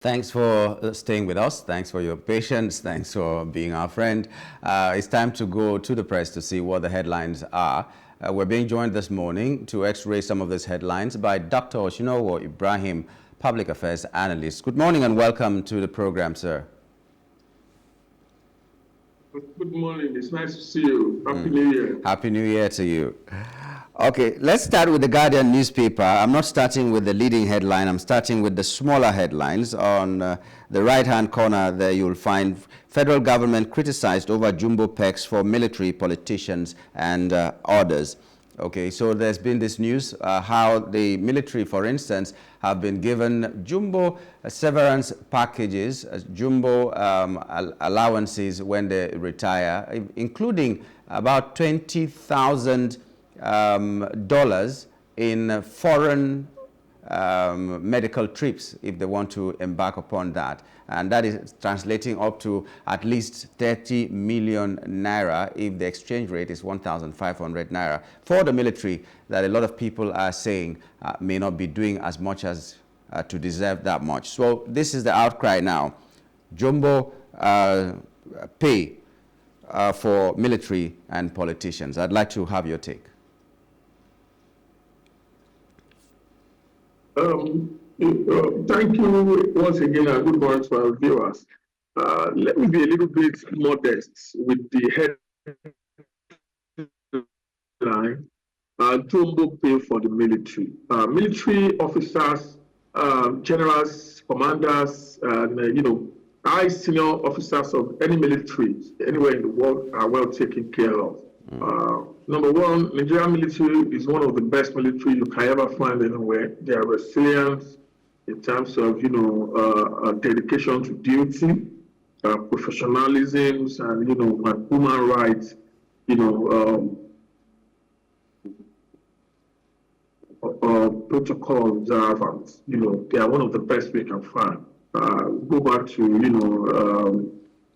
Thanks for staying with us. Thanks for your patience. Thanks for being our friend. It's time to go to the press to see what the headlines are. We're being joined this morning to x-ray some of these headlines by Dr. Osinowo Ibrahim, Public Affairs Analyst. Good morning and welcome to the program, sir. Good morning. It's nice to see you. Happy New Year. Happy New Year to you. Okay, let's start with the Guardian newspaper. I'm not starting with the leading headline. I'm starting with the smaller headlines. On the right-hand corner there, you'll find federal government criticized over jumbo packs for military, politicians, and others. Okay, so there's been this news how the military, for instance, have been given jumbo severance packages, jumbo allowances when they retire, including about $20,000 in foreign medical trips if they want to embark upon that. And that is translating up to at least 30 million naira if the exchange rate is 1,500 naira for the military, that a lot of people are saying may not be doing as much as to deserve that much. So this is the outcry now. Jumbo pay for military and politicians. I'd like to have your take. Thank you once again, and good morning to our viewers. Let me be a little bit modest with the headline, jumbo pay for the military. Military officers, generals, commanders, and high senior officers of any military anywhere in the world are well taken care of. Number one, Nigerian military is one of the best military you can ever find anywhere. They are resilient in terms of, dedication to duty, professionalism, and, human rights, protocol observance. They are one of the best we can find. Go back to,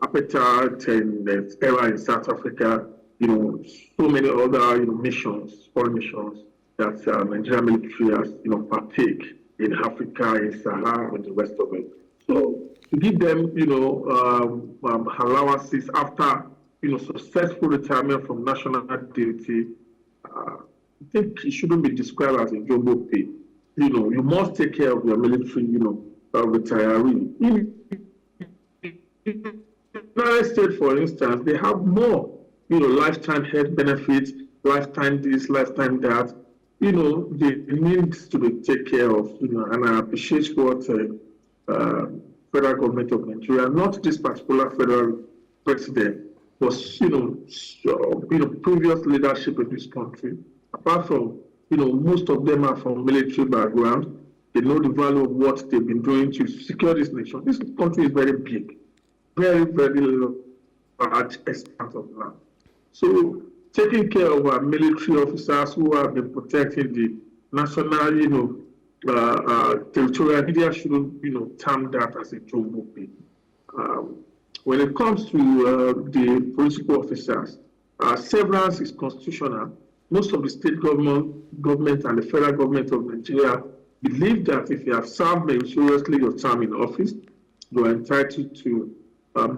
appetite and the era in South Africa, so many other missions, foreign missions that Nigerian military has, partake in Africa, in Sahara, and the rest of it. So to give them, allowances after, successful retirement from national duty, I think it shouldn't be described as a jumbo pay. You must take care of your military, retiree. In the United States, for instance, they have more. Lifetime health benefits, lifetime this, lifetime that. They need to be taken care of. And I appreciate what federal government of Nigeria, not this particular federal president, but previous leadership in this country. Apart from most of them are from military background. They know the value of what they've been doing to secure this nation. This country is very big, very, very large extent of land. So taking care of our military officers who have been protecting the national, territorial media shouldn't, term that as a jumbo pay. When it comes to the political officers, severance is constitutional. Most of the state government and the federal government of Nigeria believe that if you have served meritoriously your term in office, you are entitled to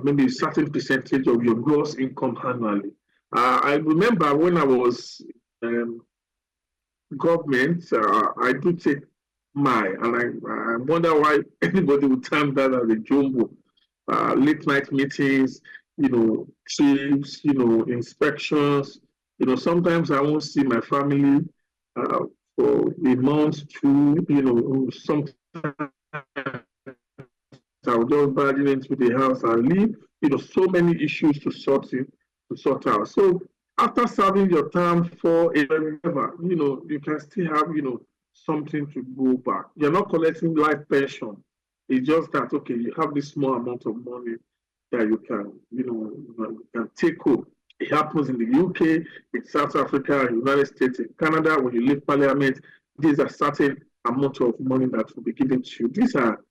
maybe a certain percentage of your gross income annually. I remember when I was government, I do take and I wonder why anybody would term that as a jumbo. Late night meetings, trips, inspections. Sometimes I won't see my family for a month, two, sometimes I'll just barge into the house and leave. So many issues to sort out. So after serving your term for a year, you can still have, something to go back. You're not collecting life pension. It's just that, okay, you have this small amount of money that you can, you can take home. It happens in the UK, in South Africa, in the United States, in Canada. When you leave Parliament, these are certain amount of money that will be given to you. These are,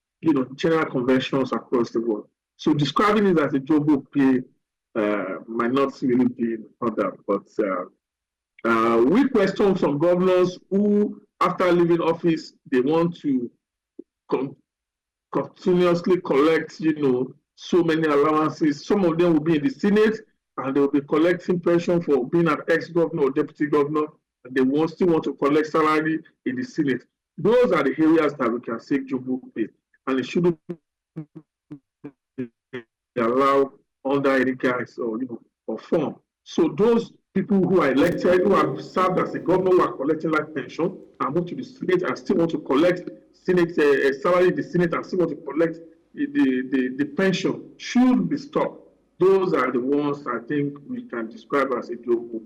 general conventions across the world. So describing it as a jumbo pay might not really be in order, but we question some governors who, after leaving office, they want to continuously collect, so many allowances. Some of them will be in the Senate and they will be collecting pension for being an ex-governor or deputy governor, and they still want to collect salary in the Senate. Those are the areas that we can say jumbo pay, and it shouldn't be allowed under any guise or form. So those people who are elected, who have served as a governor, who are collecting life pension and move to the Senate and still want to collect Senate salary in the Senate and still want to collect the pension should be stopped. Those are the ones I think we can describe as a global.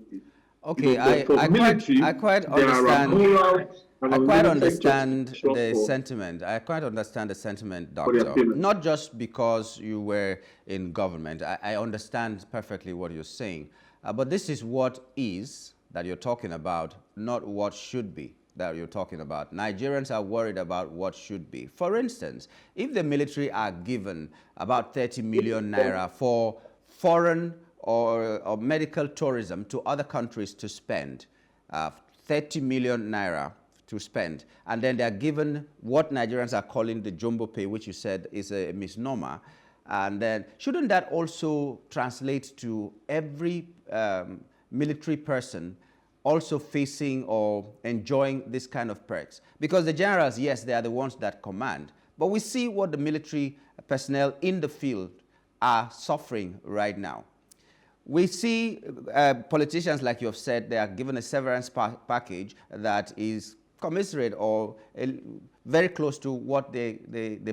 Okay, I quite understand the sentiment. I quite understand the sentiment, Doctor. Not just because you were in government. I understand perfectly what you're saying. But this is what is that you're talking about, not what should be that you're talking about. Nigerians are worried about what should be. For instance, if the military are given about 30 million naira for foreign or medical tourism to other countries to spend, 30 million naira to spend, and then they are given what Nigerians are calling the jumbo pay, which you said is a misnomer, and then shouldn't that also translate to every military person also facing or enjoying this kind of perks? Because the generals, yes, they are the ones that command, but we see what the military personnel in the field are suffering right now. We see politicians, like you have said, they are given a severance package that is commensurate or very close to what they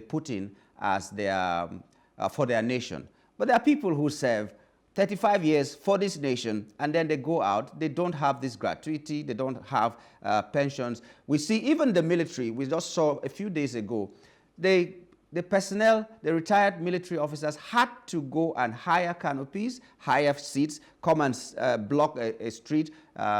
put in as their, for their nation. But there are people who serve 35 years for this nation, and then they go out, they don't have this gratuity, they don't have pensions. We see even the military, we just saw a few days ago, the personnel, the retired military officers had to go and hire canopies, hire seats, come and block a street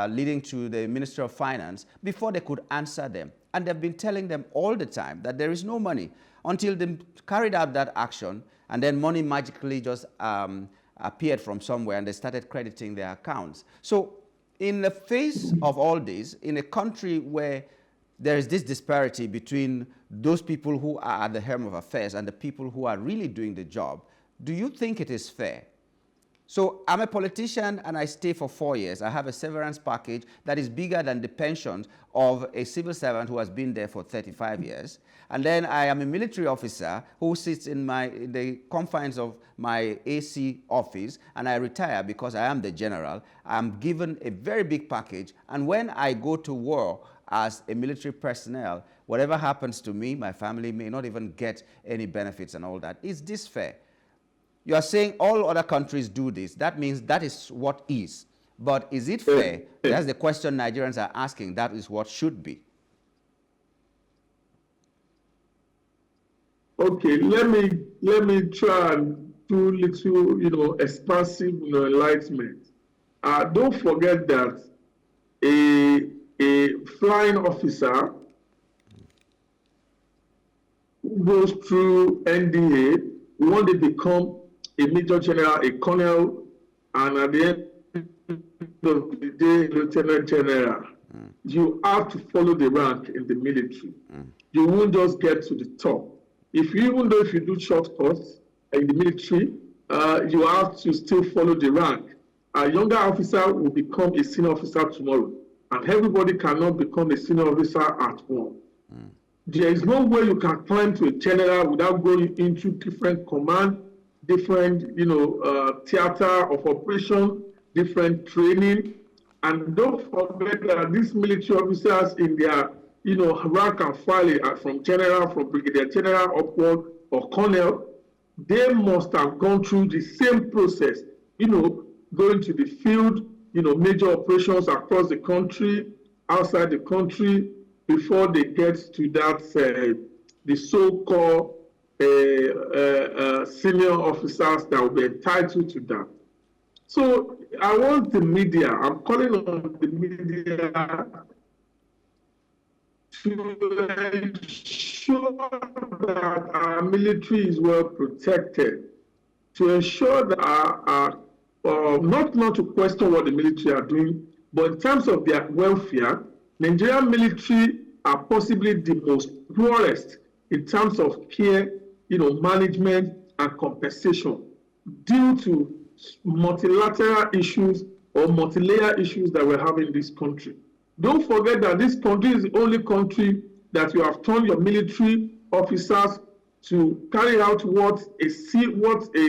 leading to the Ministry of Finance before they could answer them. And they've been telling them all the time that there is no money until they carried out that action, and then money magically just appeared from somewhere and they started crediting their accounts. So in the face of all this, in a country where there is this disparity between those people who are at the helm of affairs and the people who are really doing the job, do you think it is fair? So I'm a politician and I stay for 4 years. I have a severance package that is bigger than the pensions of a civil servant who has been there for 35 years. And then I am a military officer who sits in the confines of my AC office, and I retire because I am the general. I'm given a very big package, and when I go to war as a military personnel, whatever happens to me, my family may not even get any benefits and all that. Is this fair? You are saying all other countries do this. That means that is what is. But is it fair? That's the question Nigerians are asking. That is what should be. Okay, let me try and do little, expansive enlightenment. Don't forget that a flying officer who goes through NDA, when they become a major general, a colonel, and at the end of the day, lieutenant general, you have to follow the rank in the military. You won't just get to the top. Even though if you do shortcuts in the military, you have to still follow the rank. A younger officer will become a senior officer tomorrow, and everybody cannot become a senior officer at once. There is no way you can climb to a general without going into different command, different theater of operation, different training. And don't forget that these military officers in their rank and file from general, from brigadier general upward or colonel, they must have gone through the same process, going to the field, major operations across the country, outside the country, before they get to that, the so-called senior officers that will be entitled to that. So I want the media, I'm calling on the media to ensure that our military is well protected, to ensure that not to question what the military are doing, but in terms of their welfare, Nigerian military are possibly the most poorest in terms of care, management and compensation due to multilateral issues or multi-layer issues that we have in this country. Don't forget that this country is the only country that you have turned your military officers to carry out what a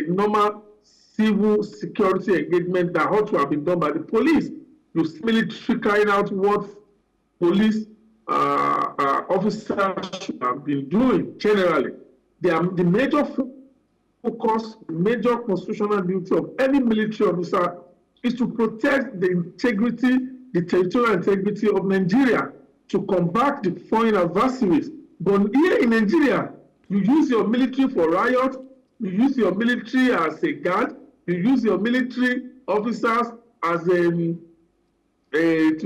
normal civil security engagement that ought to have been done by the police. You see military carrying out what police officers should have been doing generally. The major focus, major constitutional duty of any military officer is to protect the integrity, the territorial integrity of Nigeria, to combat the foreign adversaries. But here in Nigeria, you use your military for riot, you use your military as a guard, you use your military officers as to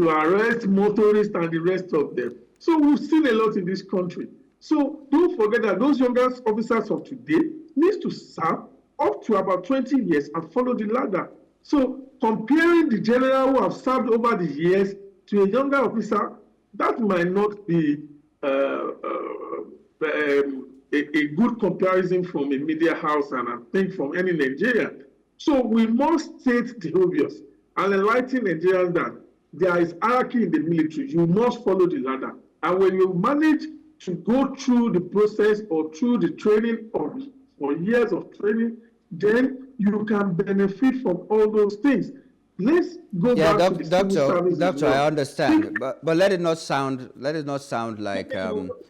arrest motorists and the rest of them. So we've seen a lot in this country. So don't forget that those younger officers of today need to serve up to about 20 years and follow the ladder. So comparing the general who have served over the years to a younger officer, that might not be a good comparison from a media house and I think from any Nigerian. So we must state the obvious and enlighten Nigerians that there is hierarchy in the military. You must follow the ladder. And when you manage to go through the process or through the training or years of training, then you can benefit from all those things. Let's go back to the civil service. Doctor, I understand, but let it not sound like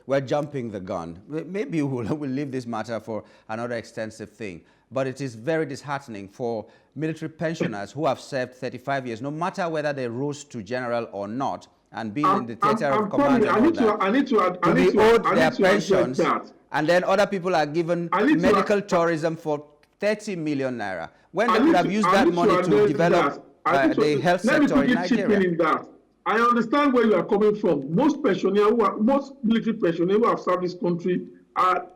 we're jumping the gun. Maybe we'll leave this matter for another extensive thing. But it is very disheartening for military pensioners who have served 35 years, no matter whether they rose to general or not, and being in the theater of command, I need to be owed their pensions, and then other people are given medical tourism for 30 million naira. When they could have used that money to develop the health sector in Nigeria. I understand where you are coming from. Most military pensioners who have served this country are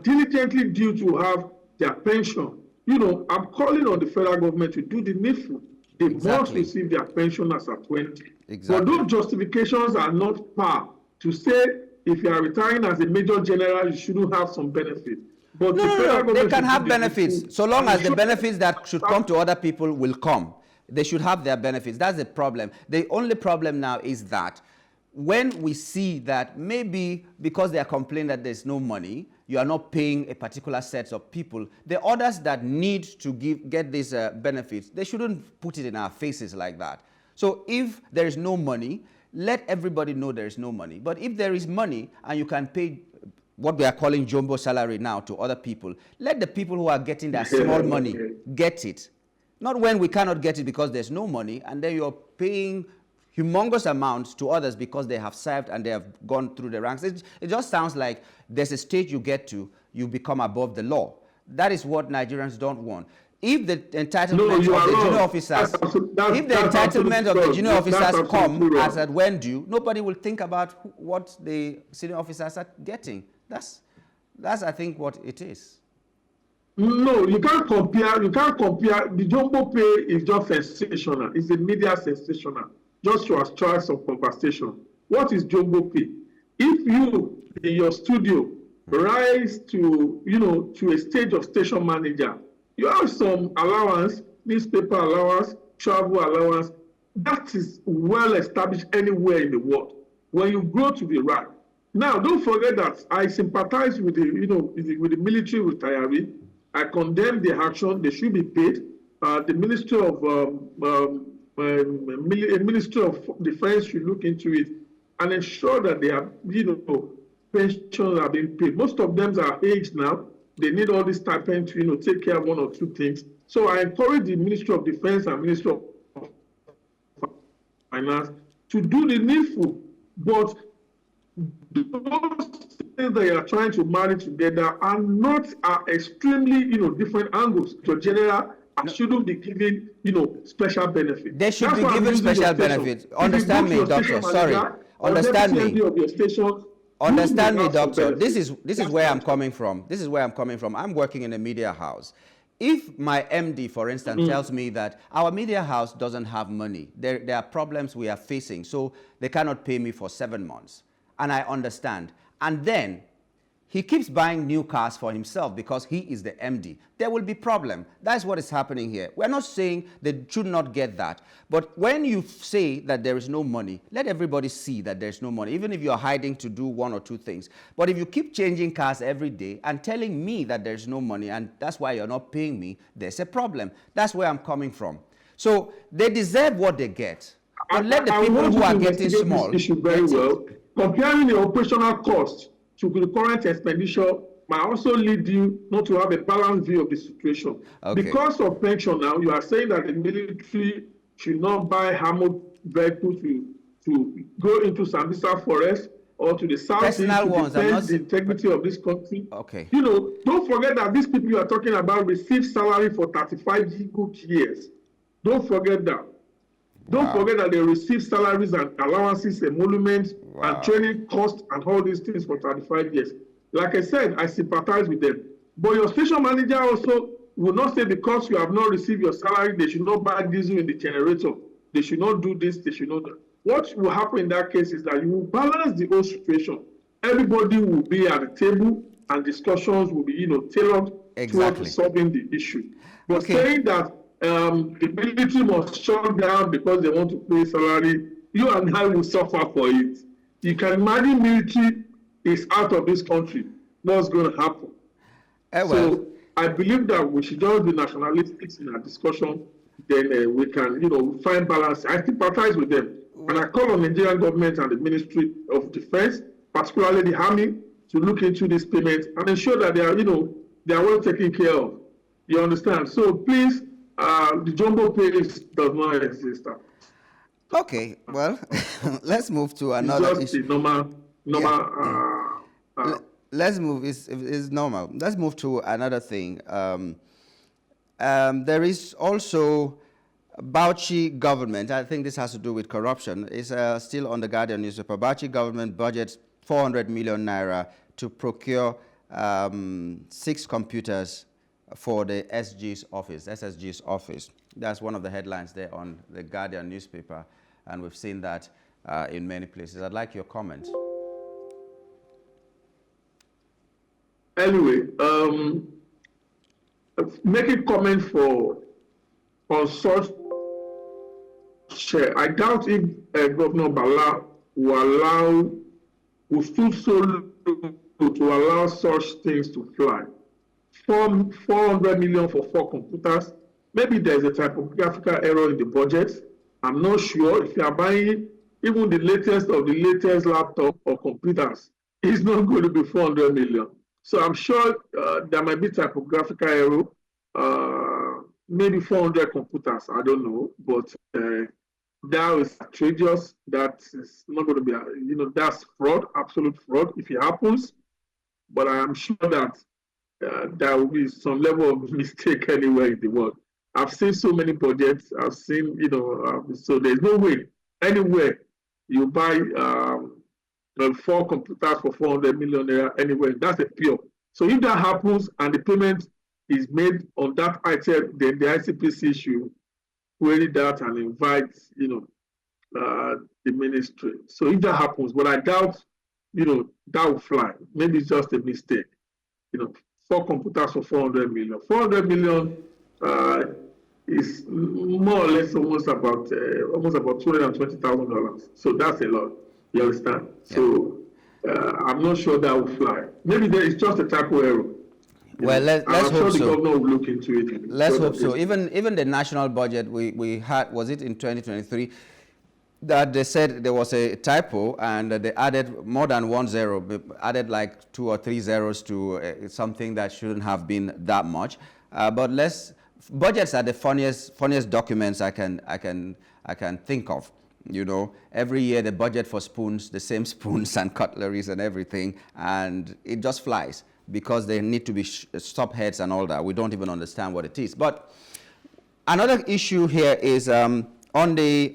diligently due to have their pension. I'm calling on the federal government to do the needful. They must receive their pension as at 20. But those justifications are not par to say if you are retiring as a major general, you shouldn't have some benefit. But no, they can have benefits so long as the benefits that should come to other people will come. They should have their benefits. That's the problem. The only problem now is that when we see that maybe because they are complaining that there's no money, you are not paying a particular set of people, the others that need to get these benefits, they shouldn't put it in our faces like that. So if there is no money, let everybody know there is no money. But if there is money and you can pay what we are calling jumbo salary now to other people, let the people who are getting that small money get it. Not when we cannot get it because there's no money, and then you're paying humongous amounts to others because they have served and they have gone through the ranks. It just sounds like there's a stage you get to, you become above the law. That is what Nigerians don't want. If the entitlement of the junior officers, come as at when due, nobody will think about what the senior officers are getting. That's I think what it is. No, you can't compare. The jumbo pay is just sensational. It's a media sensational. Just your choice of conversation. What is jumbo pay? If you in your studio rise to a stage of station manager, you have some allowance, newspaper allowance, travel allowance. That is well established anywhere in the world. When you grow to the rank. Now, don't forget that I sympathize with with the military retiree. I condemn the action. They should be paid. The Ministry of Defense should look into it and ensure that they have, pensions are being paid. Most of them are aged now. They need all this stipend to, take care of one or two things. So I encourage the Ministry of Defense and Ministry of Finance to do the needful. But those things they are trying to marry together are extremely, different angles. To general, shouldn't be given, special benefit. They should be given special benefit. Understand me, doctor. Sorry. Understand me. Understand me, doctor. This is where I'm coming from. This is where I'm coming from. I'm working in a media house. If my MD, for instance, tells me that our media house doesn't have money, there are problems we are facing, so they cannot pay me for 7 months, and I understand, and then he keeps buying new cars for himself because he is the MD. There will be problem. That's what is happening here. We're not saying they should not get that. But when you say that there is no money, let everybody see that there's no money, even if you're hiding to do one or two things. But if you keep changing cars every day and telling me that there's no money and that's why you're not paying me, there's a problem. That's where I'm coming from. So they deserve what they get. But let the people who are getting small this issue very well. Comparing the operational cost to the current expenditure might also lead you not to have a balanced view of the situation. Okay. Because of pension now, you are saying that the military should not buy armored vehicles to go into Sambisa forest or to the south to defend the integrity of this country. Okay. You know, don't forget that these people you are talking about receive salary for 35 good years. Don't forget that. Don't forget that they receive salaries and allowances, emoluments, and training costs and all these things for 35 years. Like I said, I sympathize with them. But your station manager also will not say because you have not received your salary, they should not buy diesel in the generator. They should not do this, they should not do that. What will happen in that case is that you will balance the whole situation. Everybody will be at the table and discussions will be, tailored towards solving the issue. But saying that the military must shut down because they want to pay salary, you and I will suffer for it. You can imagine military is out of this country. What's going to happen? So I believe that we should just be nationalistic in our discussion. Then we can, find balance. I sympathize with them. And I call on the Nigerian government and the Ministry of Defense, particularly the Army, to look into this payment and ensure that they are well taken care of. You understand? So please, the jumbo pay does not exist. Okay, well, let's move to another issue. Just normal. Let's move. It's normal. Let's move to another thing. There is also Bauchi government. I think this has to do with corruption. It's still on the Guardian newspaper. Bauchi government budgets 400 million naira to procure 6 computers for the SSG's office. That's one of the headlines there on the Guardian newspaper, and we've seen that in many places. I'd like your comment. Anyway, making comment on such share, I doubt if Governor Bala will stoop so low to allow such things to fly. 400 million for 4 computers. Maybe there's a typographical error in the budget. I'm not sure. If you are buying even the latest of the latest laptop or computers, it's not going to be 400 million. So I'm sure there might be typographical error. Maybe 400 computers. I don't know. But that is outrageous. That is not going to be, that's fraud, absolute fraud if it happens. But I am sure that there will be some level of mistake anywhere in the world. I've seen so many budgets. I've seen, so there's no way anywhere you buy 4 computers for 400 million naira anywhere. That's a pure. So if that happens and the payment is made on that item, then the ICPC should query that and invite, the ministry. So if that happens, but I doubt, that will fly. Maybe it's just a mistake. 4 computers for 400 million. 400 million is more or less almost about $220,000. So that's a lot. You understand? Yeah. So I'm not sure that will fly. Maybe there is just a typo error. Well, let's hope so. I'm sure the governor will look into it. Let's hope so. Even the national budget we had, was it in 2023? That they said there was a typo and they added more than 1 zero, added like 2 or 3 zeros to something that shouldn't have been that much. But budgets are the funniest documents I can think of. Every year the budget for spoons, the same spoons and cutleries and everything, and it just flies because they need to be stop heads and all that. We don't even understand what it is. But another issue here is on the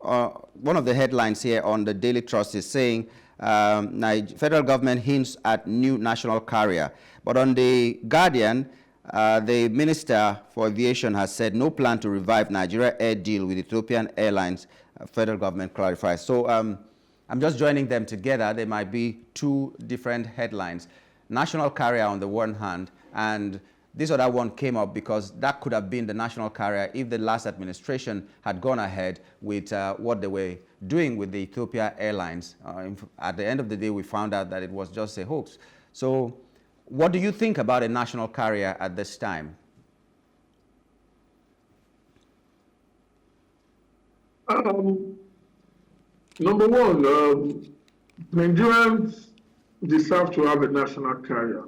one of the headlines here on the Daily Trust is saying federal government hints at new national carrier. But on the Guardian, the Minister for Aviation has said no plan to revive Nigeria Air deal with Ethiopian Airlines. Federal government clarifies. So I'm just joining them together. There might be two different headlines. National carrier on the one hand, and this other one came up because that could have been the national carrier if the last administration had gone ahead with what they were doing with the Ethiopia Airlines. At the end of the day, we found out that it was just a hoax. So what do you think about a national carrier at this time? Number one, Nigerians deserve to have a national carrier.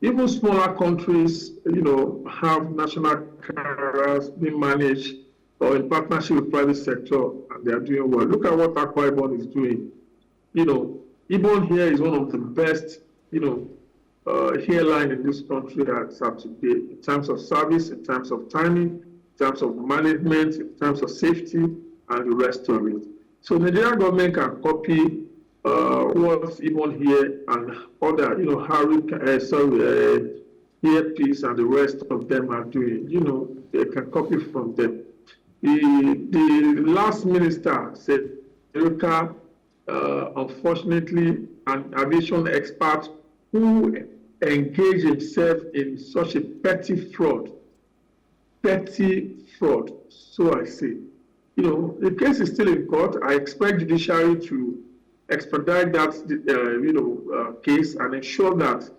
Even smaller countries, have national carriers being managed or in partnership with private sector, and they are doing well. Look at what Akwa Ibom is doing. Ibom here is one of the best, airline in this country that's up to date in terms of service, in terms of timing, in terms of management, in terms of safety, and the rest of it. So the Nigerian government can copy what's even here and other, Earpiece and the rest of them are doing. They can copy from them. The last minister said, Erica, unfortunately, an aviation expert who engaged himself in such a petty fraud, so I say. The case is still in court. I expect judiciary to expedite that, case and ensure that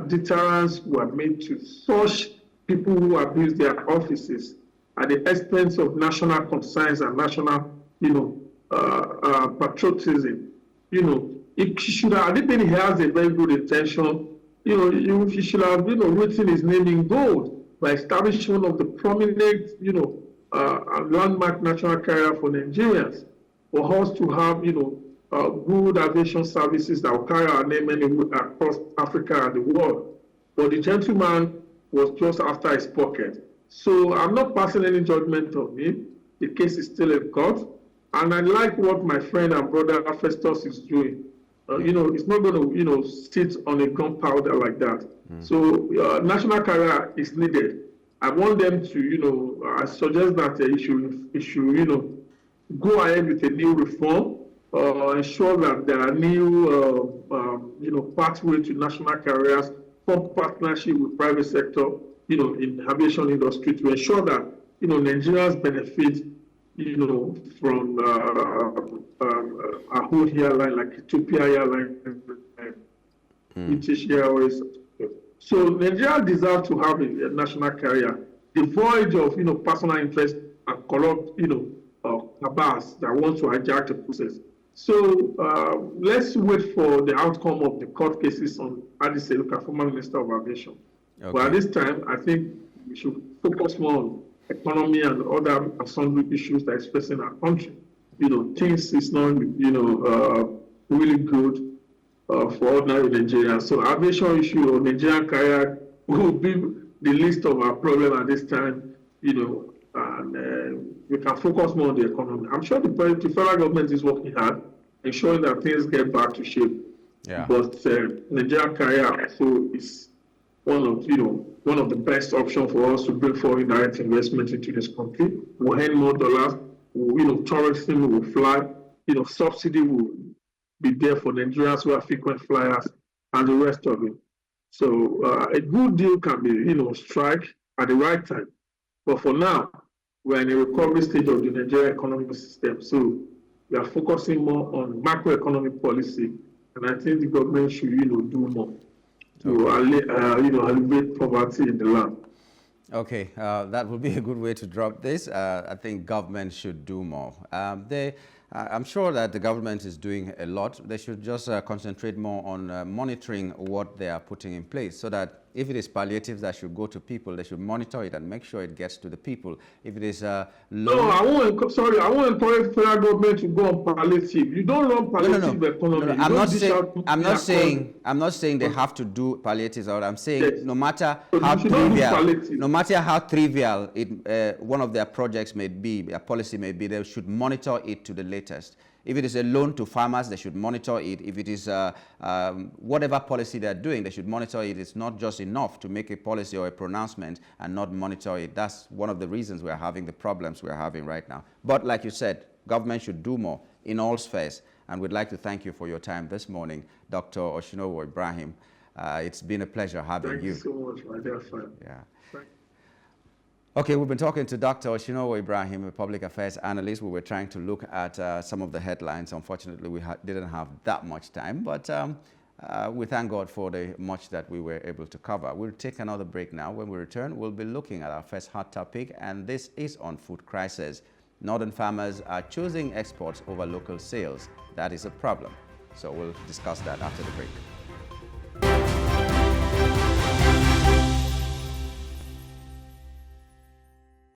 deterrents were made to such people who abuse their offices at the expense of national concerns and national, patriotism. If he should have, I think he has a very good intention. He should have, written his name in gold by establishing one of the prominent, landmark national carrier for Nigerians, for us to have, good aviation services that will carry our name across Africa and the world. But the gentleman was just after his pocket. So I'm not passing any judgment on him. The case is still in court. And I like what my friend and brother Festus is doing. It's not going to, sit on a gunpowder like that. So national carrier is needed. I want them to, I suggest that it should, go ahead with a new reform, ensure that there are new, pathway to national carriers, form partnership with private sector, in aviation industry to ensure that, Nigerians benefit, from a whole airline like Ethiopia Airline, British Airways. So Nigeria deserves to have a national carrier, devoid of personal interest and corrupt cabals that want to hijack the process. So let's wait for the outcome of the court cases on Addis Eluka, former Minister of Aviation. Okay. But at this time, I think we should focus more on economy and other sundry issues that is facing our country. Things is not really good for ordinary Nigerians. So aviation issue or Nigerian carrier will be the least of our problem at this time, and we can focus more on the economy. I'm sure the federal government is working hard, ensuring that things get back to shape. Yeah. But Nigerian carrier also is one of the best options for us to bring foreign direct investment into this country. We'll earn more dollars. Tourism will fly. Subsidy will be there for Nigerians who are frequent flyers and the rest of it. So a good deal can be, strike at the right time. But for now, we're in a recovery stage of the Nigerian economic system. So we are focusing more on macroeconomic policy, and I think the government should, do more to alleviate poverty in the land. Okay, that would be a good way to drop this. I think government should do more. I'm sure that the government is doing a lot. They should just concentrate more on monitoring what they are putting in place, so that if it is palliatives that should go to people, they should monitor it and make sure it gets to the people. If it is No, I won't encourage federal government to go on palliative. You don't run palliative economy. No, I'm not saying they have to do palliatives. I'm saying yes. No matter how trivial one of their projects may be, their policy may be, they should monitor it to the latest. If it is a loan to farmers, they should monitor it. If it is whatever policy they're doing, they should monitor it. It's not just enough to make a policy or a pronouncement and not monitor it. That's one of the reasons we're having the problems we're having right now. But like you said, government should do more in all spheres. And we'd like to thank you for your time this morning, Dr. Osinowo Ibrahim. It's been a pleasure having you. Thank you so much, my dear friend. Yeah. Okay, we've been talking to Dr. Osinowo Ibrahim, a public affairs analyst. We were trying to look at some of the headlines. Unfortunately, we didn't have that much time, but we thank God for the much that we were able to cover. We'll take another break now. When we return, we'll be looking at our first hot topic, and this is on food crisis. Northern farmers are choosing exports over local sales. That is a problem. So we'll discuss that after the break.